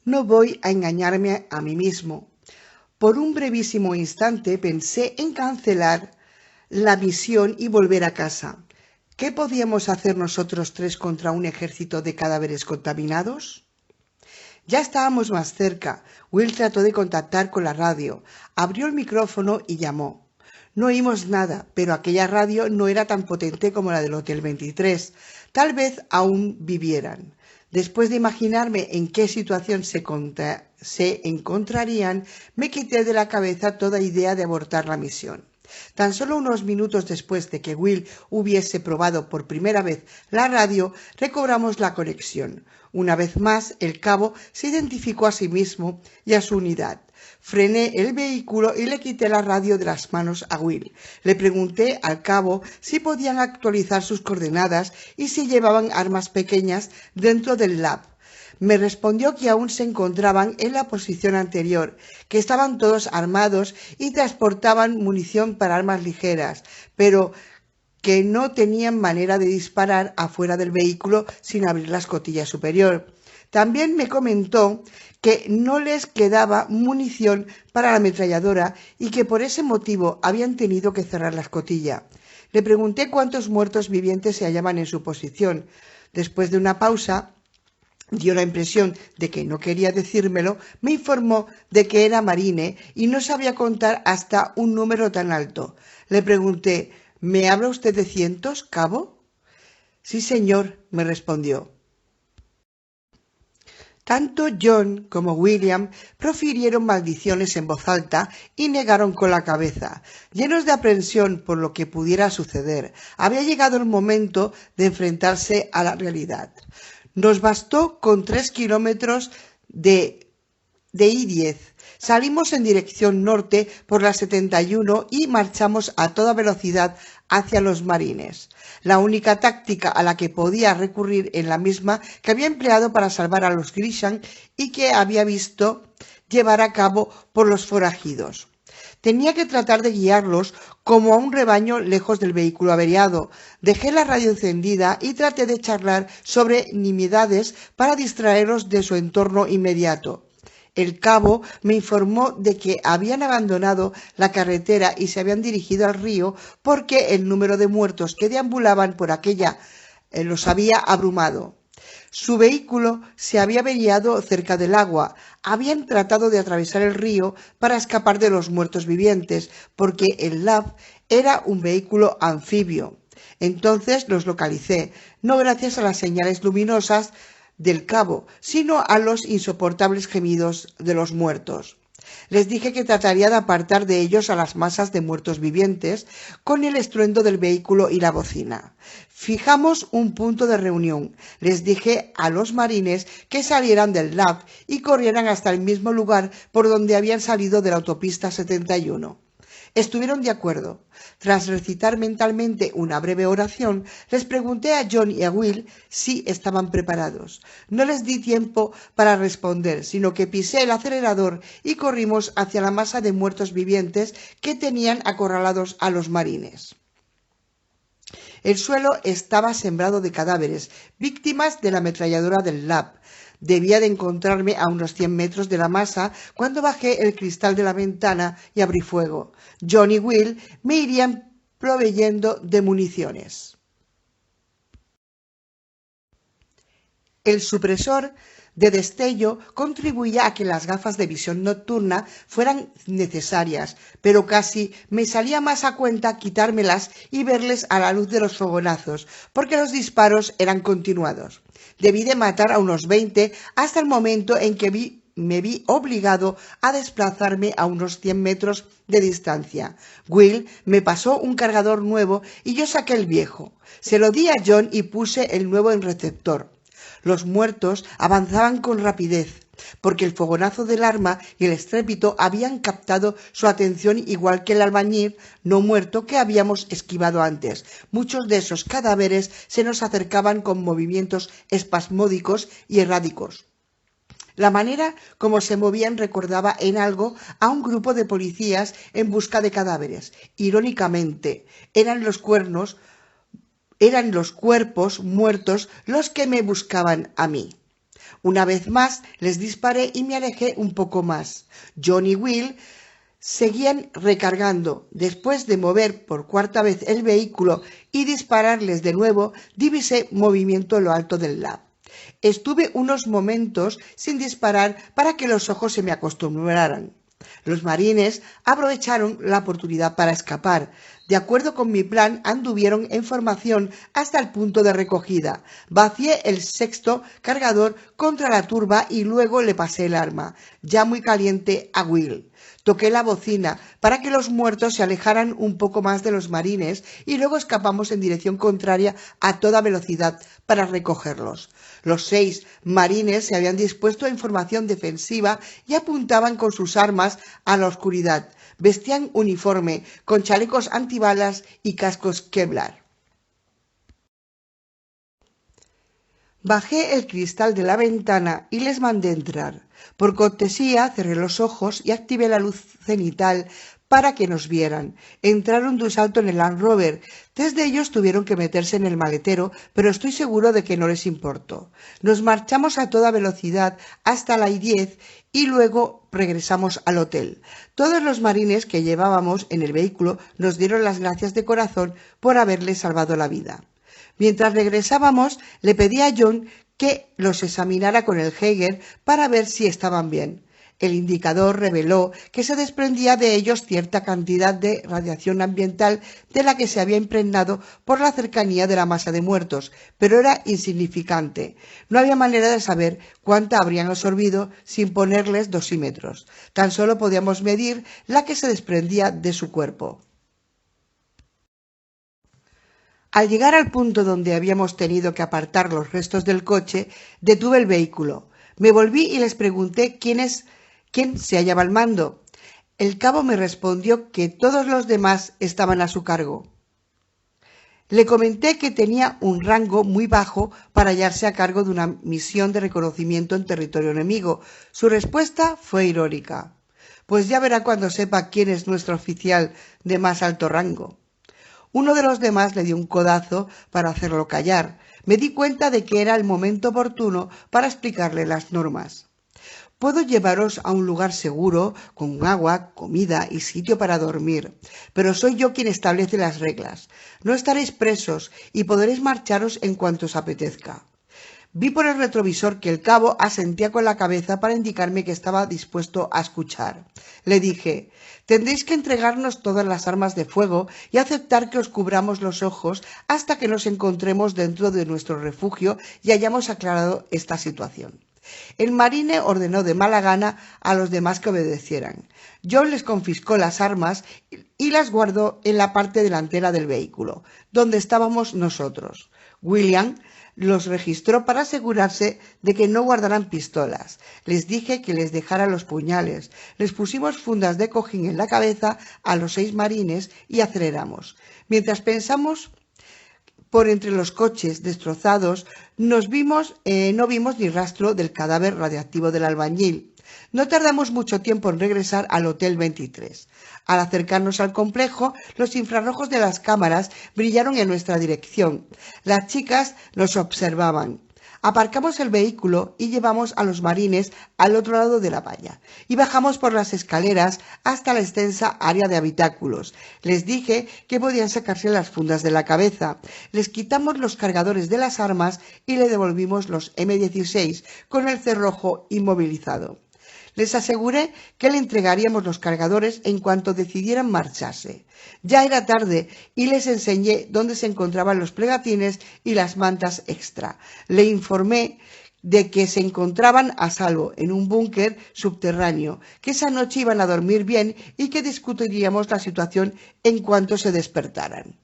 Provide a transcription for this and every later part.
No voy a engañarme a mí mismo. Por un brevísimo instante pensé en cancelar la misión y volver a casa. ¿Qué podíamos hacer nosotros tres contra un ejército de cadáveres contaminados? Ya estábamos más cerca. Will trató de contactar con la radio, abrió el micrófono y llamó. No oímos nada, pero aquella radio no era tan potente como la del Hotel 23. Tal vez aún vivieran. Después de imaginarme en qué situación se encontrarían, me quité de la cabeza toda idea de abortar la misión. Tan solo unos minutos después de que Will hubiese probado por primera vez la radio, recobramos la conexión. Una vez más, el cabo se identificó a sí mismo y a su unidad. Frené el vehículo y le quité la radio de las manos a Will. Le pregunté al cabo si podían actualizar sus coordenadas y si llevaban armas pequeñas dentro del lab. Me respondió que aún se encontraban en la posición anterior, que estaban todos armados y transportaban munición para armas ligeras, pero que no tenían manera de disparar afuera del vehículo sin abrir la escotilla superior. También me comentó que no les quedaba munición para la ametralladora y que por ese motivo habían tenido que cerrar la escotilla. Le pregunté cuántos muertos vivientes se hallaban en su posición. Después de una pausa, dio la impresión de que no quería decírmelo, me informó de que era marine y no sabía contar hasta un número tan alto. Le pregunté, ¿me habla usted de cientos, cabo? Sí, señor, me respondió. Tanto John como William profirieron maldiciones en voz alta y negaron con la cabeza, llenos de aprensión por lo que pudiera suceder. Había llegado el momento de enfrentarse a la realidad. Nos bastó con 3 kilómetros de I-10. Salimos en dirección norte por la 71 y marchamos a toda velocidad hacia los marines. La única táctica a la que podía recurrir en la misma que había empleado para salvar a los Grisham y que había visto llevar a cabo por los forajidos. Tenía que tratar de guiarlos como a un rebaño lejos del vehículo averiado. Dejé la radio encendida y traté de charlar sobre nimiedades para distraerlos de su entorno inmediato. El cabo me informó de que habían abandonado la carretera y se habían dirigido al río porque el número de muertos que deambulaban por aquella los había abrumado. Su vehículo se había averiado cerca del agua. Habían tratado de atravesar el río para escapar de los muertos vivientes, porque el LAV era un vehículo anfibio. Entonces los localicé, no gracias a las señales luminosas del cabo, sino a los insoportables gemidos de los muertos. Les dije que trataría de apartar de ellos a las masas de muertos vivientes con el estruendo del vehículo y la bocina. Fijamos un punto de reunión. Les dije a los marines que salieran del lab y corrieran hasta el mismo lugar por donde habían salido de la autopista 71. Estuvieron de acuerdo. Tras recitar mentalmente una breve oración, les pregunté a John y a Will si estaban preparados. No les di tiempo para responder, sino que pisé el acelerador y corrimos hacia la masa de muertos vivientes que tenían acorralados a los marines. El suelo estaba sembrado de cadáveres, víctimas de la ametralladora del lab. Debía de encontrarme a unos 100 metros de la masa cuando bajé el cristal de la ventana y abrí fuego. John y Will me irían proveyendo de municiones. El supresor de destello contribuía a que las gafas de visión nocturna fueran necesarias, pero casi me salía más a cuenta quitármelas y verles a la luz de los fogonazos, porque los disparos eran continuados. Debí de matar a unos 20 hasta el momento en que me vi obligado a desplazarme a unos 100 metros de distancia. Will me pasó un cargador nuevo y yo saqué el viejo. Se lo di a John y puse el nuevo en receptor. Los muertos avanzaban con rapidez, porque el fogonazo del arma y el estrépito habían captado su atención igual que el albañil no muerto que habíamos esquivado antes. Muchos de esos cadáveres se nos acercaban con movimientos espasmódicos y erráticos. La manera como se movían recordaba en algo a un grupo de policías en busca de cadáveres. Irónicamente, eran los cuerpos muertos los que me buscaban a mí. Una vez más les disparé y me alejé un poco más. John y Will seguían recargando. Después de mover por cuarta vez el vehículo y dispararles de nuevo, divisé movimiento en lo alto del lab. Estuve unos momentos sin disparar para que los ojos se me acostumbraran. Los marines aprovecharon la oportunidad para escapar. De acuerdo con mi plan, anduvieron en formación hasta el punto de recogida. Vacié el sexto cargador contra la turba y luego le pasé el arma, ya muy caliente, a Will. Toqué la bocina para que los muertos se alejaran un poco más de los marines y luego escapamos en dirección contraria a toda velocidad para recogerlos. Los 6 marines se habían dispuesto en formación defensiva y apuntaban con sus armas a la oscuridad. Vestían uniforme, con chalecos antibalas y cascos Kevlar. Bajé el cristal de la ventana y les mandé entrar. Por cortesía cerré los ojos y activé la luz cenital para que nos vieran. Entraron de un salto en el Land Rover. 3 de ellos tuvieron que meterse en el maletero, pero estoy seguro de que no les importó. Nos marchamos a toda velocidad hasta la I-10 y luego regresamos al hotel. Todos los marines que llevábamos en el vehículo nos dieron las gracias de corazón por haberles salvado la vida. Mientras regresábamos, le pedí a John que los examinara con el Geiger para ver si estaban bien. El indicador reveló que se desprendía de ellos cierta cantidad de radiación ambiental de la que se había impregnado por la cercanía de la masa de muertos, pero era insignificante. No había manera de saber cuánta habrían absorbido sin ponerles dosímetros. Tan solo podíamos medir la que se desprendía de su cuerpo. Al llegar al punto donde habíamos tenido que apartar los restos del coche, detuve el vehículo. Me volví y les pregunté quién se hallaba al mando. El cabo me respondió que todos los demás estaban a su cargo. Le comenté que tenía un rango muy bajo para hallarse a cargo de una misión de reconocimiento en territorio enemigo. Su respuesta fue irónica. Pues ya verá cuando sepa quién es nuestro oficial de más alto rango. Uno de los demás le dio un codazo para hacerlo callar. Me di cuenta de que era el momento oportuno para explicarle las normas. Puedo llevaros a un lugar seguro, con agua, comida y sitio para dormir, pero soy yo quien establece las reglas. No estaréis presos y podréis marcharos en cuanto os apetezca. Vi por el retrovisor que el cabo asentía con la cabeza para indicarme que estaba dispuesto a escuchar. Le dije: tendréis que entregarnos todas las armas de fuego y aceptar que os cubramos los ojos hasta que nos encontremos dentro de nuestro refugio y hayamos aclarado esta situación. El marine ordenó de mala gana a los demás que obedecieran. John les confiscó las armas y las guardó en la parte delantera del vehículo, donde estábamos nosotros. William los registró para asegurarse de que no guardaran pistolas. Les dije que les dejaran los puñales. Les pusimos fundas de cojín en la cabeza a los 6 marines y aceleramos. Mientras pensamos por entre los coches destrozados, no vimos ni rastro del cadáver radiactivo del albañil. No tardamos mucho tiempo en regresar al Hotel 23. Al acercarnos al complejo, los infrarrojos de las cámaras brillaron en nuestra dirección. Las chicas nos observaban. Aparcamos el vehículo y llevamos a los marines al otro lado de la valla y bajamos por las escaleras hasta la extensa área de habitáculos. Les dije que podían sacarse las fundas de la cabeza. Les quitamos los cargadores de las armas y le devolvimos los M16 con el cerrojo inmovilizado. Les aseguré que le entregaríamos los cargadores en cuanto decidieran marcharse. Ya era tarde y les enseñé dónde se encontraban los plegatines y las mantas extra. Le informé de que se encontraban a salvo en un búnker subterráneo, que esa noche iban a dormir bien y que discutiríamos la situación en cuanto se despertaran.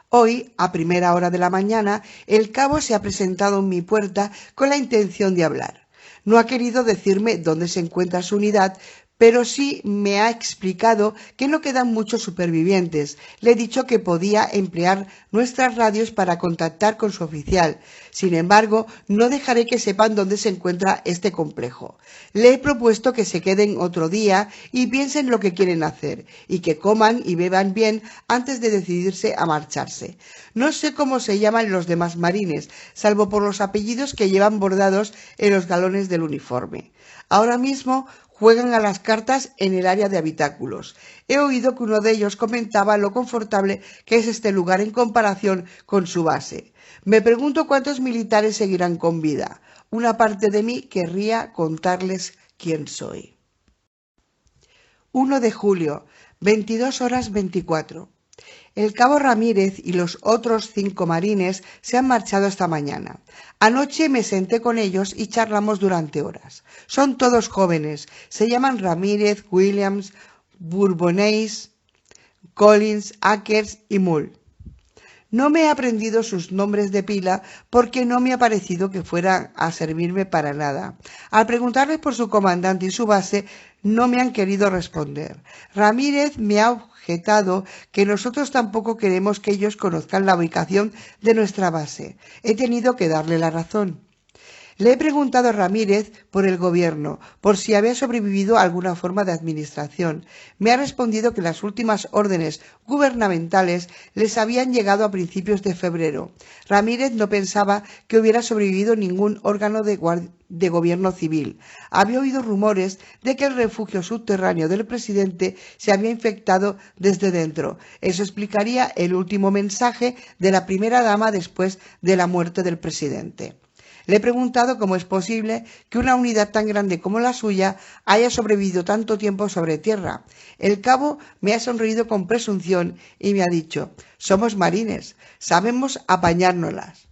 Hoy, a primera hora de la mañana, el cabo se ha presentado en mi puerta con la intención de hablar. No ha querido decirme dónde se encuentra su unidad, pero sí me ha explicado que no quedan muchos supervivientes. Le he dicho que podía emplear nuestras radios para contactar con su oficial. Sin embargo, no dejaré que sepan dónde se encuentra este complejo. Le he propuesto que se queden otro día y piensen lo que quieren hacer, y que coman y beban bien antes de decidirse a marcharse. No sé cómo se llaman los demás marines, salvo por los apellidos que llevan bordados en los galones del uniforme. Ahora mismo juegan a las cartas en el área de habitáculos. He oído que uno de ellos comentaba lo confortable que es este lugar en comparación con su base. Me pregunto cuántos militares seguirán con vida. Una parte de mí querría contarles quién soy. 1 de julio, 22:24. El cabo Ramírez y los otros 5 marines se han marchado esta mañana. Anoche me senté con ellos y charlamos durante horas. Son todos jóvenes. Se llaman Ramírez, Williams, Bourbonnais, Collins, Akers y Mull. No me he aprendido sus nombres de pila porque no me ha parecido que fueran a servirme para nada. Al preguntarles por su comandante y su base, no me han querido responder. Ramírez me ha objetado que nosotros tampoco queremos que ellos conozcan la ubicación de nuestra base. He tenido que darle la razón. Le he preguntado a Ramírez por el gobierno, por si había sobrevivido a alguna forma de administración. Me ha respondido que las últimas órdenes gubernamentales les habían llegado a principios de febrero. Ramírez no pensaba que hubiera sobrevivido ningún órgano de gobierno civil. Había oído rumores de que el refugio subterráneo del presidente se había infectado desde dentro. Eso explicaría el último mensaje de la primera dama después de la muerte del presidente. Le he preguntado cómo es posible que una unidad tan grande como la suya haya sobrevivido tanto tiempo sobre tierra. El cabo me ha sonreído con presunción y me ha dicho: somos marines, sabemos apañárnoslas.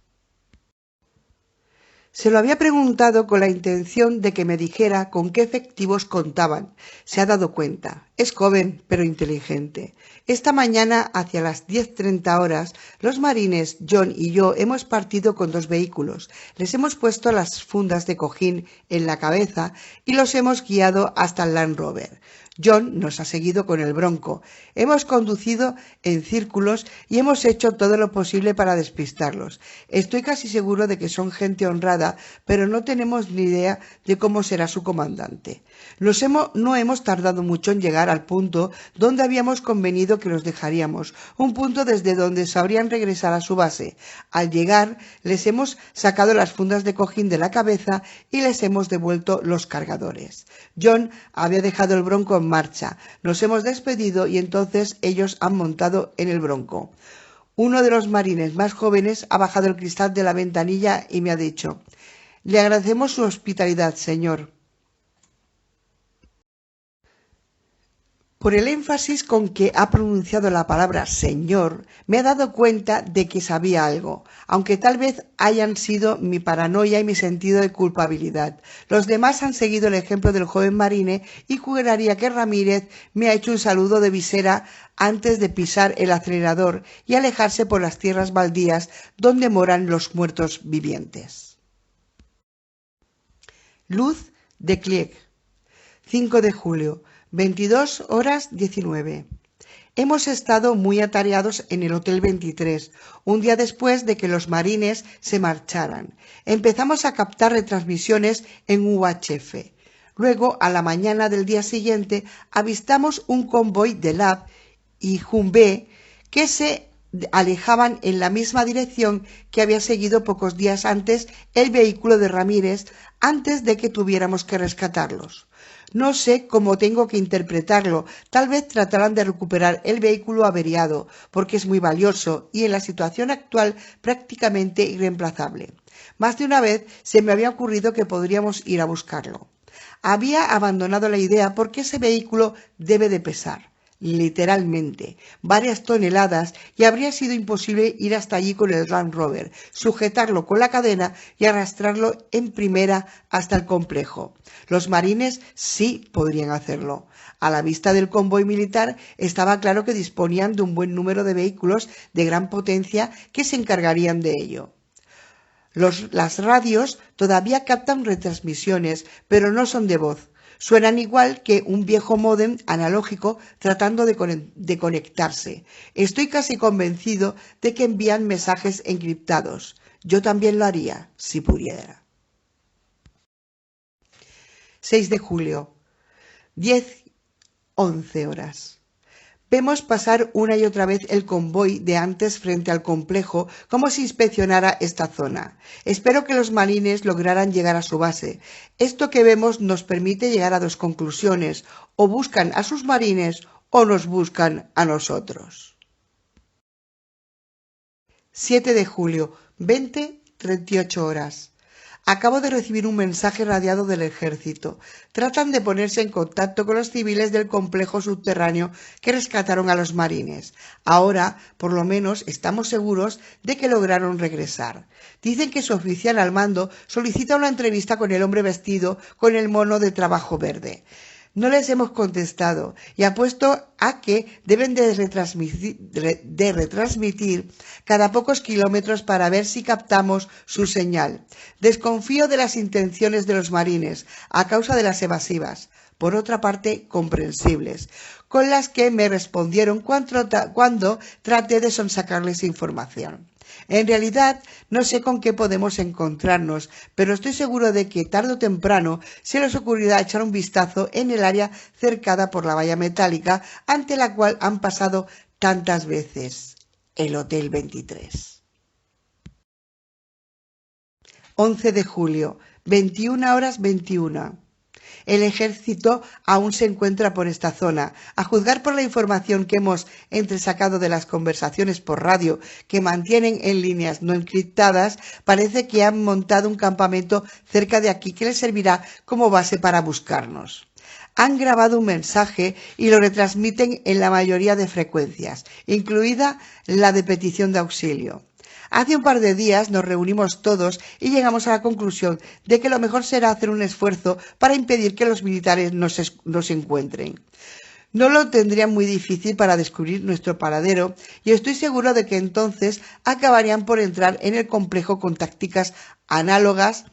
Se lo había preguntado con la intención de que me dijera con qué efectivos contaban. Se ha dado cuenta. Es joven, pero inteligente. Esta mañana, hacia las 10:30 horas, los marines, John y yo, hemos partido con 2 vehículos. Les hemos puesto las fundas de cojín en la cabeza y los hemos guiado hasta el Land Rover. John nos ha seguido con el Bronco. Hemos conducido en círculos y hemos hecho todo lo posible para despistarlos. Estoy casi seguro de que son gente honrada, pero no tenemos ni idea de cómo será su comandante. No hemos tardado mucho en llegar al punto donde habíamos convenido que los dejaríamos, un punto desde donde sabrían regresar a su base. Al llegar, les hemos sacado las fundas de cojín de la cabeza y les hemos devuelto los cargadores. John había dejado el Bronco en marcha. Nos hemos despedido y entonces ellos han montado en el Bronco. Uno de los marines más jóvenes ha bajado el cristal de la ventanilla y me ha dicho: le agradecemos su hospitalidad, señor. Por el énfasis con que ha pronunciado la palabra señor, me he dado cuenta de que sabía algo, aunque tal vez hayan sido mi paranoia y mi sentido de culpabilidad. Los demás han seguido el ejemplo del joven marine y juraría que Ramírez me ha hecho un saludo de visera antes de pisar el acelerador y alejarse por las tierras baldías donde moran los muertos vivientes. Luz de Klieg, 5 de julio. 22:19. Hemos estado muy atareados en el Hotel 23, un día después de que los marines se marcharan. Empezamos a captar retransmisiones en UHF. Luego, a la mañana del día siguiente, avistamos un convoy de LAB y Jumbe que se alejaban en la misma dirección que había seguido pocos días antes el vehículo de Ramírez, antes de que tuviéramos que rescatarlos. No sé cómo tengo que interpretarlo. Tal vez tratarán de recuperar el vehículo averiado, porque es muy valioso y en la situación actual prácticamente irreemplazable. Más de una vez se me había ocurrido que podríamos ir a buscarlo. Había abandonado la idea porque ese vehículo debe de pesar, literalmente, varias toneladas, y habría sido imposible ir hasta allí con el Land Rover, sujetarlo con la cadena y arrastrarlo en primera hasta el complejo. Los marines sí podrían hacerlo. A la vista del convoy militar estaba claro que disponían de un buen número de vehículos de gran potencia que se encargarían de ello. Las radios todavía captan retransmisiones, pero no son de voz. Suenan igual que un viejo módem analógico tratando de conectarse. Estoy casi convencido de que envían mensajes encriptados. Yo también lo haría, si pudiera. 6 de julio, 10:11 horas. Vemos pasar una y otra vez el convoy de antes frente al complejo como si inspeccionara esta zona. Espero que los marines lograran llegar a su base. Esto que vemos nos permite llegar a dos conclusiones: o buscan a sus marines o nos buscan a nosotros. 7 de julio, 20:38 horas. Acabo de recibir un mensaje radiado del ejército. Tratan de ponerse en contacto con los civiles del complejo subterráneo que rescataron a los marines. Ahora, por lo menos, estamos seguros de que lograron regresar. Dicen que su oficial al mando solicita una entrevista con el hombre vestido con el mono de trabajo verde. No les hemos contestado y apuesto a que deben de retransmitir cada pocos kilómetros para ver si captamos su señal. Desconfío de las intenciones de los marines a causa de las evasivas, por otra parte comprensibles, con las que me respondieron cuando traté de sonsacarles información. En realidad, no sé con qué podemos encontrarnos, pero estoy seguro de que tarde o temprano se les ocurrirá echar un vistazo en el área cercada por la valla metálica ante la cual han pasado tantas veces, el Hotel 23. 11 de julio, 21:21. El ejército aún se encuentra por esta zona. A juzgar por la información que hemos entresacado de las conversaciones por radio que mantienen en líneas no encriptadas, parece que han montado un campamento cerca de aquí que les servirá como base para buscarnos. Han grabado un mensaje y lo retransmiten en la mayoría de frecuencias, incluida la de petición de auxilio. Hace un par de días nos reunimos todos y llegamos a la conclusión de que lo mejor será hacer un esfuerzo para impedir que los militares nos encuentren. No lo tendrían muy difícil para descubrir nuestro paradero y estoy seguro de que entonces acabarían por entrar en el complejo con tácticas análogas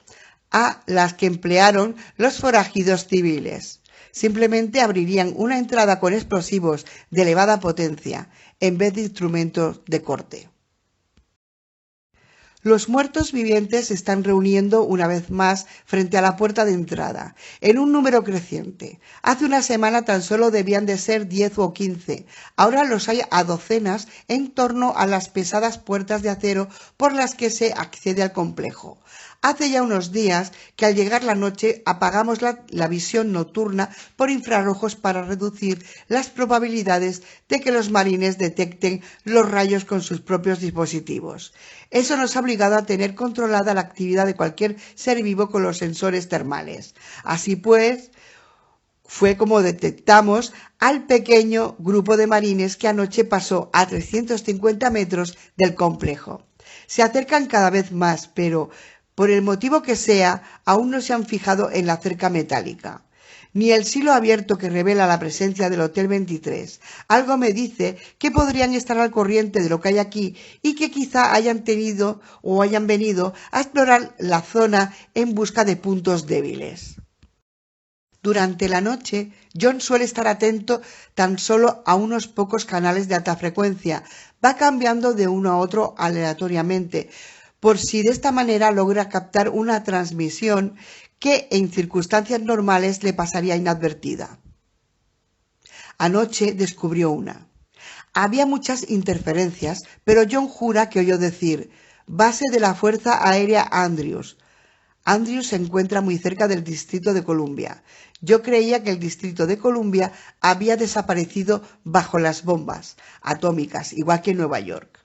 a las que emplearon los forajidos civiles. Simplemente abrirían una entrada con explosivos de elevada potencia en vez de instrumentos de corte. Los muertos vivientes se están reuniendo una vez más frente a la puerta de entrada, en un número creciente. Hace una semana tan solo debían de ser 10 o 15. Ahora los hay a docenas en torno a las pesadas puertas de acero por las que se accede al complejo. Hace ya unos días que al llegar la noche apagamos la visión nocturna por infrarrojos para reducir las probabilidades de que los marines detecten los rayos con sus propios dispositivos. Eso nos ha obligado a tener controlada la actividad de cualquier ser vivo con los sensores termales. Así pues, fue como detectamos al pequeño grupo de marines que anoche pasó a 350 metros del complejo. Se acercan cada vez más, pero por el motivo que sea, aún no se han fijado en la cerca metálica, ni el silo abierto que revela la presencia del Hotel 23. Algo me dice que podrían estar al corriente de lo que hay aquí y que quizá hayan tenido o hayan venido a explorar la zona en busca de puntos débiles. Durante la noche, John suele estar atento tan solo a unos pocos canales de alta frecuencia. Va cambiando de uno a otro aleatoriamente, por si de esta manera logra captar una transmisión que en circunstancias normales le pasaría inadvertida. Anoche descubrió una. Había muchas interferencias, pero John jura que oyó decir: base de la Fuerza Aérea Andrews. Andrews se encuentra muy cerca del Distrito de Columbia. Yo creía que el Distrito de Columbia había desaparecido bajo las bombas atómicas, igual que Nueva York.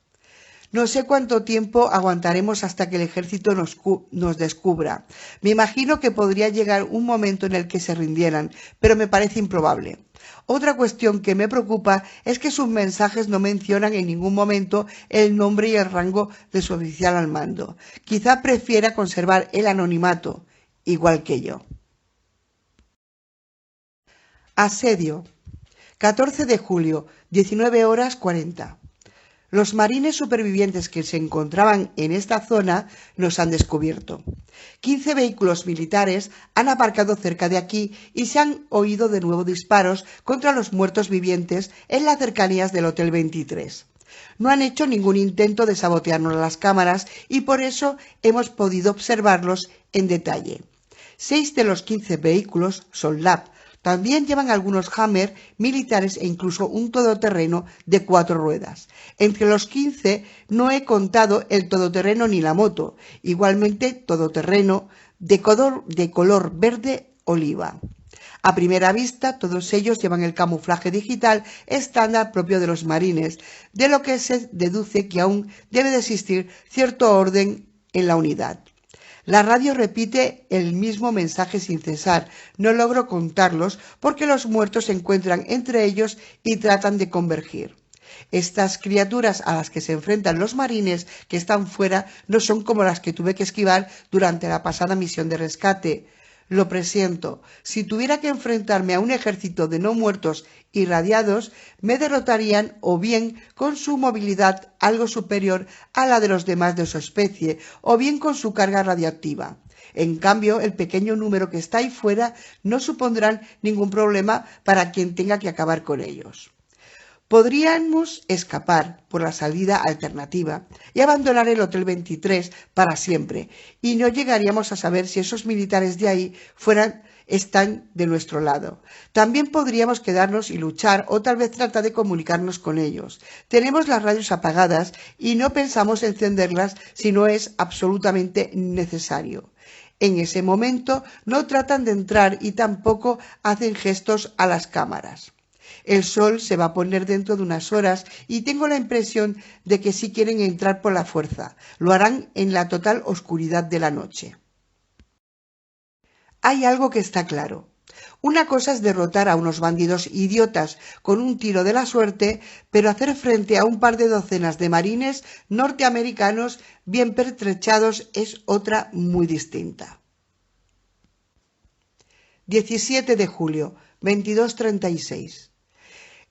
No sé cuánto tiempo aguantaremos hasta que el ejército nos descubra. Me imagino que podría llegar un momento en el que se rindieran, pero me parece improbable. Otra cuestión que me preocupa es que sus mensajes no mencionan en ningún momento el nombre y el rango de su oficial al mando. Quizá prefiera conservar el anonimato, igual que yo. Asedio. 14 de julio, 19:40. Los marines supervivientes que se encontraban en esta zona nos han descubierto. 15 vehículos militares han aparcado cerca de aquí y se han oído de nuevo disparos contra los muertos vivientes en las cercanías del Hotel 23. No han hecho ningún intento de sabotearnos las cámaras y por eso hemos podido observarlos en detalle. 6 de los 15 vehículos son LAP. También llevan algunos Hammer militares e incluso un todoterreno de 4 ruedas. Entre los 15 no he contado el todoterreno ni la moto, igualmente todoterreno de color verde oliva. A primera vista, todos ellos llevan el camuflaje digital estándar propio de los marines, de lo que se deduce que aún debe de existir cierto orden en la unidad. La radio repite el mismo mensaje sin cesar. No logro contarlos porque los muertos se encuentran entre ellos y tratan de convergir. Estas criaturas a las que se enfrentan los marines que están fuera no son como las que tuve que esquivar durante la pasada misión de rescate. Lo presiento. Si tuviera que enfrentarme a un ejército de no muertos irradiados, me derrotarían o bien con su movilidad algo superior a la de los demás de su especie, o bien con su carga radiactiva. En cambio, el pequeño número que está ahí fuera no supondrán ningún problema para quien tenga que acabar con ellos. Podríamos escapar por la salida alternativa y abandonar el Hotel 23 para siempre, y no llegaríamos a saber si esos militares de ahí están de nuestro lado. También podríamos quedarnos y luchar o tal vez tratar de comunicarnos con ellos. Tenemos las radios apagadas y no pensamos encenderlas si no es absolutamente necesario. En ese momento no tratan de entrar y tampoco hacen gestos a las cámaras. El sol se va a poner dentro de unas horas y tengo la impresión de que sí quieren entrar por la fuerza. Lo harán en la total oscuridad de la noche. Hay algo que está claro. Una cosa es derrotar a unos bandidos idiotas con un tiro de la suerte, pero hacer frente a un par de docenas de marines norteamericanos bien pertrechados es otra muy distinta. 17 de julio, 22:36.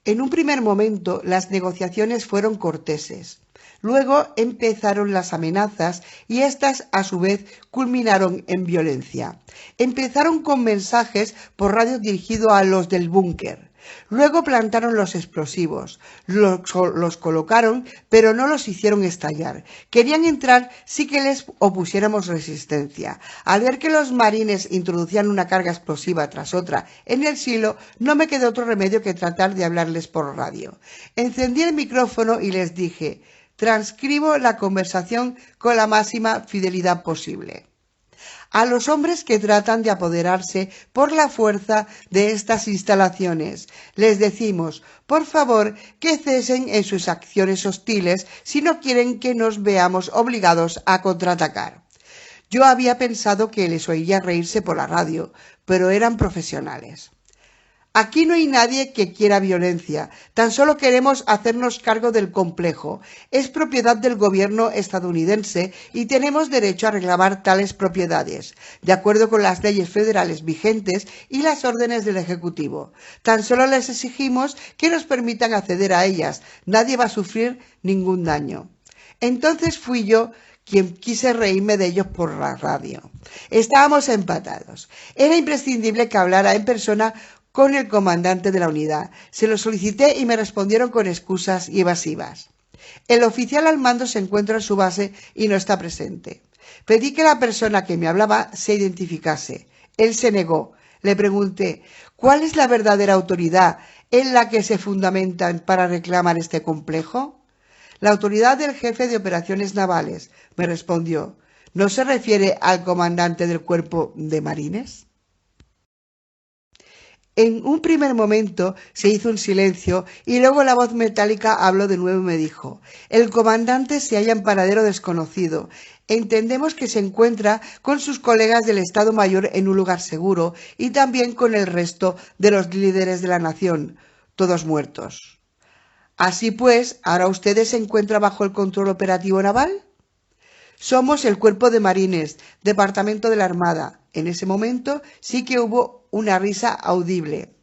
En un primer momento las negociaciones fueron corteses. Luego empezaron las amenazas y éstas a su vez culminaron en violencia. Empezaron con mensajes por radio dirigidos a los del búnker. Luego plantaron los explosivos, los colocaron, pero no los hicieron estallar. Querían entrar sí que les opusiéramos resistencia. Al ver que los marines introducían una carga explosiva tras otra en el silo, no me quedó otro remedio que tratar de hablarles por radio. Encendí el micrófono y les dije: transcribo la conversación con la máxima fidelidad posible. A los hombres que tratan de apoderarse por la fuerza de estas instalaciones, les decimos, por favor, que cesen en sus acciones hostiles si no quieren que nos veamos obligados a contraatacar. Yo había pensado que les oiría reírse por la radio, pero eran profesionales. Aquí no hay nadie que quiera violencia, tan solo queremos hacernos cargo del complejo. Es propiedad del gobierno estadounidense y tenemos derecho a reclamar tales propiedades, de acuerdo con las leyes federales vigentes y las órdenes del Ejecutivo. Tan solo les exigimos que nos permitan acceder a ellas. Nadie va a sufrir ningún daño. Entonces fui yo quien quise reírme de ellos por la radio. Estábamos empatados. Era imprescindible que hablara en persona con el comandante de la unidad. Se lo solicité y me respondieron con excusas y evasivas. El oficial al mando se encuentra en su base y no está presente. Pedí que la persona que me hablaba se identificase. Él se negó. Le pregunté: ¿cuál es la verdadera autoridad en la que se fundamentan para reclamar este complejo? La autoridad del jefe de operaciones navales, me respondió. ¿No se refiere al comandante del cuerpo de marines? En un primer momento se hizo un silencio y luego la voz metálica habló de nuevo y me dijo: el comandante se halla en paradero desconocido. Entendemos que se encuentra con sus colegas del Estado Mayor en un lugar seguro y también con el resto de los líderes de la nación, todos muertos. Así pues, ¿ahora ustedes se encuentran bajo el control operativo naval? Somos el Cuerpo de Marines, Departamento de la Armada. En ese momento sí que hubo una risa audible.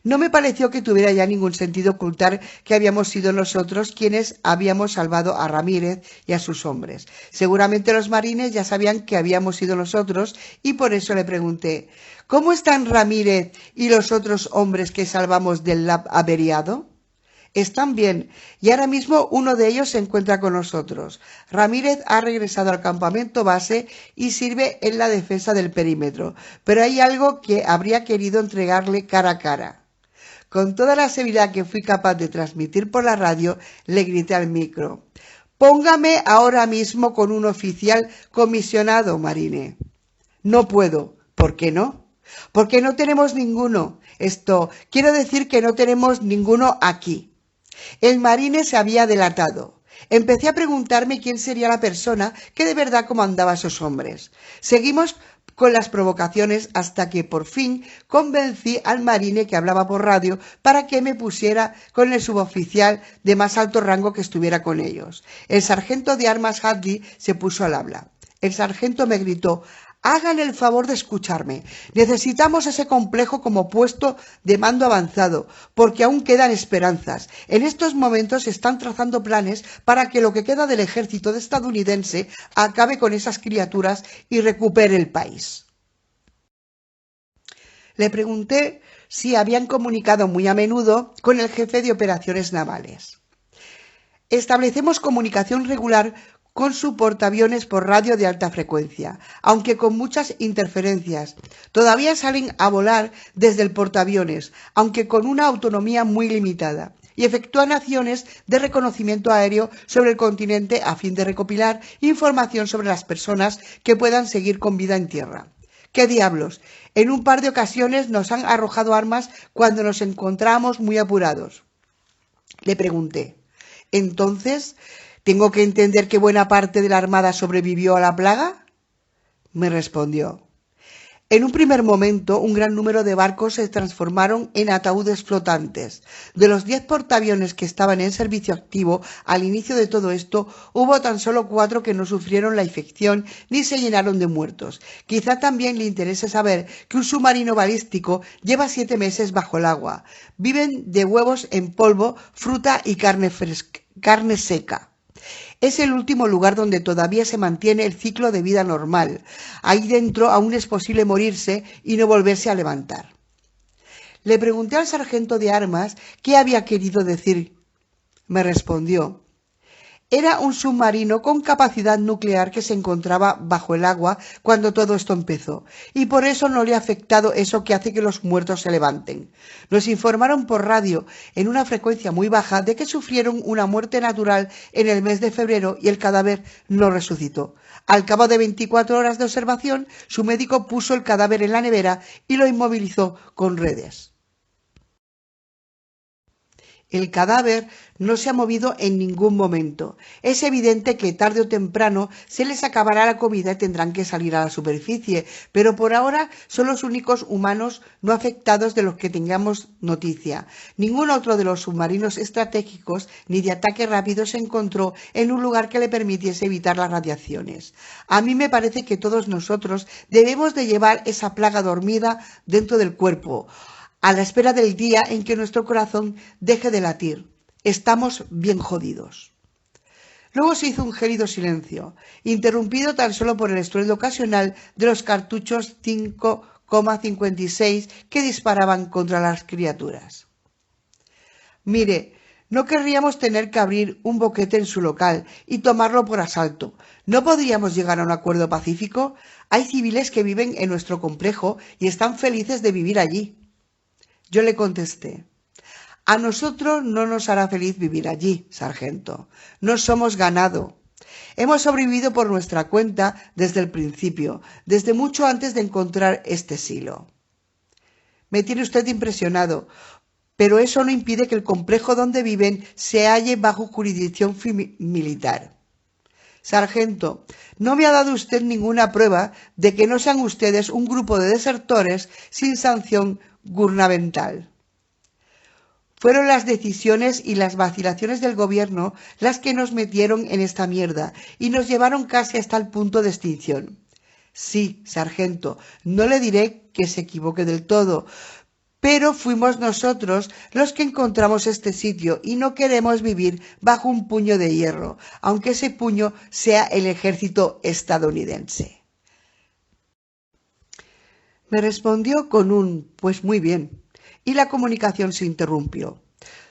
No me pareció que tuviera ya ningún sentido ocultar que habíamos sido nosotros quienes habíamos salvado a Ramírez y a sus hombres. Seguramente los marines ya sabían que habíamos sido nosotros y por eso le pregunté: ¿cómo están Ramírez y los otros hombres que salvamos del lab averiado? Están bien, y ahora mismo uno de ellos se encuentra con nosotros. Ramírez ha regresado al campamento base y sirve en la defensa del perímetro, pero hay algo que habría querido entregarle cara a cara. Con toda la seguridad que fui capaz de transmitir por la radio, le grité al micro: «Póngame ahora mismo con un oficial comisionado, marine». «No puedo». «¿Por qué no?» «Porque no tenemos ninguno. Quiero decir que no tenemos ninguno aquí». El marine se había delatado. Empecé a preguntarme quién sería la persona que de verdad comandaba a esos hombres. Seguimos con las provocaciones hasta que por fin convencí al marine que hablaba por radio para que me pusiera con el suboficial de más alto rango que estuviera con ellos. El sargento de armas Hadley se puso al habla. El sargento me gritó: «Hagan el favor de escucharme. Necesitamos ese complejo como puesto de mando avanzado, porque aún quedan esperanzas. En estos momentos se están trazando planes para que lo que queda del ejército estadounidense acabe con esas criaturas y recupere el país». Le pregunté si habían comunicado muy a menudo con el jefe de operaciones navales. «Establecemos comunicación regular con su portaaviones por radio de alta frecuencia, aunque con muchas interferencias. Todavía salen a volar desde el portaaviones, aunque con una autonomía muy limitada, y efectúan acciones de reconocimiento aéreo sobre el continente a fin de recopilar información sobre las personas que puedan seguir con vida en tierra». «¿Qué diablos? En un par de ocasiones nos han arrojado armas cuando nos encontramos muy apurados». Le pregunté: «Entonces, ¿tengo que entender que buena parte de la armada sobrevivió a la plaga?». Me respondió: «En un primer momento, un gran número de barcos se transformaron en ataúdes flotantes. De los 10 portaaviones que estaban en servicio activo al inicio de todo esto, hubo tan solo 4 que no sufrieron la infección ni se llenaron de muertos. Quizá también le interese saber que un submarino balístico lleva 7 meses bajo el agua. Viven de huevos en polvo, fruta y carne seca. Es el último lugar donde todavía se mantiene el ciclo de vida normal. Ahí dentro aún es posible morirse y no volverse a levantar». Le pregunté al sargento de armas qué había querido decir. Me respondió: «Era un submarino con capacidad nuclear que se encontraba bajo el agua cuando todo esto empezó, y por eso no le ha afectado eso que hace que los muertos se levanten. Nos informaron por radio, en una frecuencia muy baja, de que sufrieron una muerte natural en el mes de febrero y el cadáver no resucitó. Al cabo de 24 horas de observación, su médico puso el cadáver en la nevera y lo inmovilizó con redes. El cadáver no se ha movido en ningún momento. Es evidente que tarde o temprano se les acabará la comida y tendrán que salir a la superficie, pero por ahora son los únicos humanos no afectados de los que tengamos noticia. Ningún otro de los submarinos estratégicos ni de ataque rápido se encontró en un lugar que le permitiese evitar las radiaciones. A mí me parece que todos nosotros debemos de llevar esa plaga dormida dentro del cuerpo, a la espera del día en que nuestro corazón deje de latir. Estamos bien jodidos». Luego se hizo un gélido silencio, interrumpido tan solo por el estruendo ocasional de los cartuchos 5,56 que disparaban contra las criaturas. «Mire, no querríamos tener que abrir un boquete en su local y tomarlo por asalto. ¿No podríamos llegar a un acuerdo pacífico? Hay civiles que viven en nuestro complejo y están felices de vivir allí». Yo le contesté: «A nosotros no nos hará feliz vivir allí, sargento. No somos ganado. Hemos sobrevivido por nuestra cuenta desde el principio, desde mucho antes de encontrar este silo». «Me tiene usted impresionado, pero eso no impide que el complejo donde viven se halle bajo jurisdicción militar». «Sargento, no me ha dado usted ninguna prueba de que no sean ustedes un grupo de desertores sin sanción gubernamental. Fueron las decisiones y las vacilaciones del gobierno las que nos metieron en esta mierda y nos llevaron casi hasta el punto de extinción». «Sí, sargento, no le diré que se equivoque del todo, pero fuimos nosotros los que encontramos este sitio y no queremos vivir bajo un puño de hierro, aunque ese puño sea el ejército estadounidense. Me respondió con un «pues muy bien», y la comunicación se interrumpió.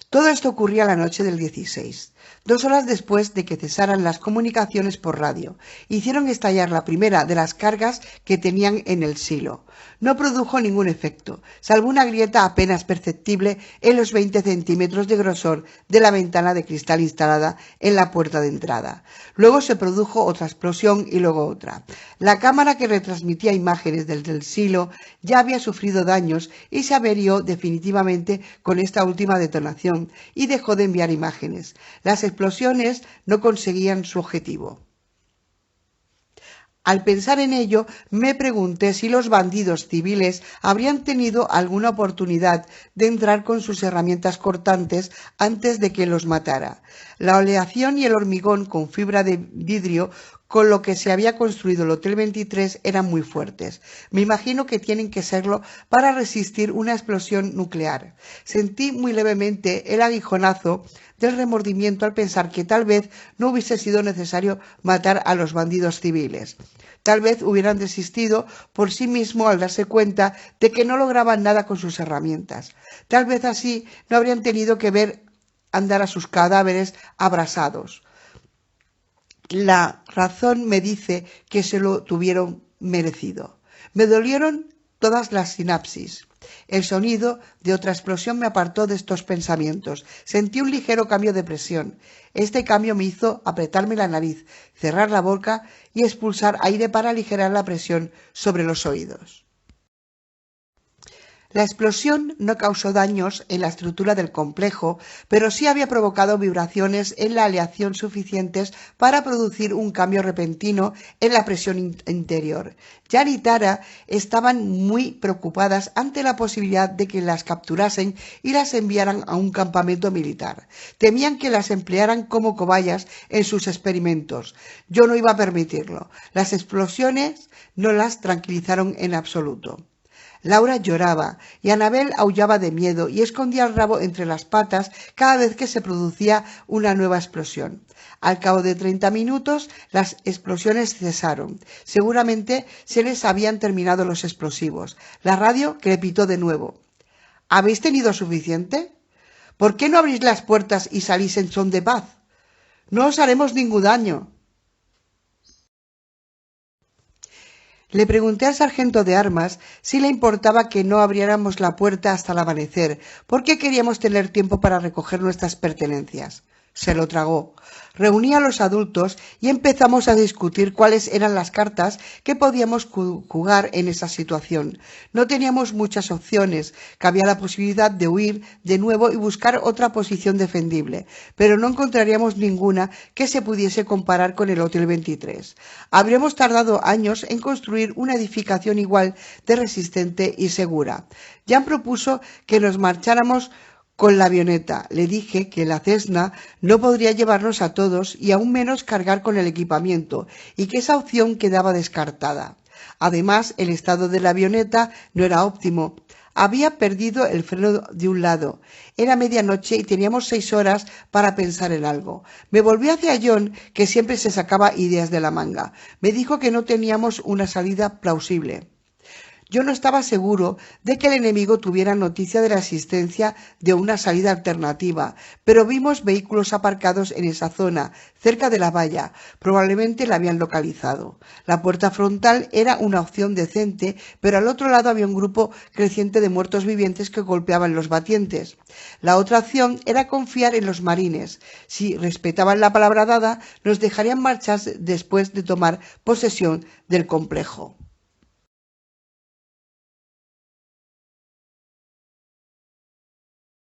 Todo esto ocurría la noche del 16, 2 horas después de que cesaran las comunicaciones por radio. Hicieron estallar la primera de las cargas que tenían en el silo. No produjo ningún efecto, salvo una grieta apenas perceptible en los 20 centímetros de grosor de la ventana de cristal instalada en la puerta de entrada. Luego se produjo otra explosión y luego otra. La cámara que retransmitía imágenes desde el silo ya había sufrido daños y se averió definitivamente con esta última detonación y dejó de enviar imágenes. Las explosiones no conseguían su objetivo. Al pensar en ello, me pregunté si los bandidos civiles habrían tenido alguna oportunidad de entrar con sus herramientas cortantes antes de que los matara. La aleación y el hormigón con fibra de vidrio con lo que se había construido el Hotel 23 eran muy fuertes. Me imagino que tienen que serlo para resistir una explosión nuclear. Sentí muy levemente el aguijonazo del remordimiento al pensar que tal vez no hubiese sido necesario matar a los bandidos civiles. Tal vez hubieran desistido por sí mismos al darse cuenta de que no lograban nada con sus herramientas. Tal vez así no habrían tenido que ver andar a sus cadáveres abrasados. La razón me dice que se lo tuvieron merecido. Me dolieron todas las sinapsis. El sonido de otra explosión me apartó de estos pensamientos. Sentí un ligero cambio de presión. Este cambio me hizo apretarme la nariz, cerrar la boca y expulsar aire para aligerar la presión sobre los oídos. La explosión no causó daños en la estructura del complejo, pero sí había provocado vibraciones en la aleación suficientes para producir un cambio repentino en la presión interior. Jan y Tara estaban muy preocupadas ante la posibilidad de que las capturasen y las enviaran a un campamento militar. Temían que las emplearan como cobayas en sus experimentos. Yo no iba a permitirlo. Las explosiones no las tranquilizaron en absoluto. Laura lloraba y Annabel aullaba de miedo y escondía el rabo entre las patas cada vez que se producía una nueva explosión. Al cabo de 30 minutos las explosiones cesaron. Seguramente se les habían terminado los explosivos. La radio crepitó de nuevo. ¿Habéis tenido suficiente? ¿Por qué no abrís las puertas y salís en son de paz? No os haremos ningún daño. Le pregunté al sargento de armas si le importaba que no abriéramos la puerta hasta el amanecer, porque queríamos tener tiempo para recoger nuestras pertenencias. Se lo tragó. Reuní a los adultos y empezamos a discutir cuáles eran las cartas que podíamos jugar en esa situación. No teníamos muchas opciones. Cabía la posibilidad de huir de nuevo y buscar otra posición defendible, pero no encontraríamos ninguna que se pudiese comparar con el Hotel 23. Habríamos tardado años en construir una edificación igual de resistente y segura. Jan propuso que nos marcháramos con la avioneta. Le dije que la Cessna no podría llevarnos a todos y aún menos cargar con el equipamiento, y que esa opción quedaba descartada. Además, el estado de la avioneta no era óptimo. Había perdido el freno de un lado. Era medianoche y teníamos 6 horas para pensar en algo. Me volví hacia John, que siempre se sacaba ideas de la manga. Me dijo que no teníamos una salida plausible. Yo no estaba seguro de que el enemigo tuviera noticia de la existencia de una salida alternativa, pero vimos vehículos aparcados en esa zona, cerca de la valla. Probablemente la habían localizado. La puerta frontal era una opción decente, pero al otro lado había un grupo creciente de muertos vivientes que golpeaban los batientes. La otra opción era confiar en los marines. Si respetaban la palabra dada, nos dejarían marchar después de tomar posesión del complejo.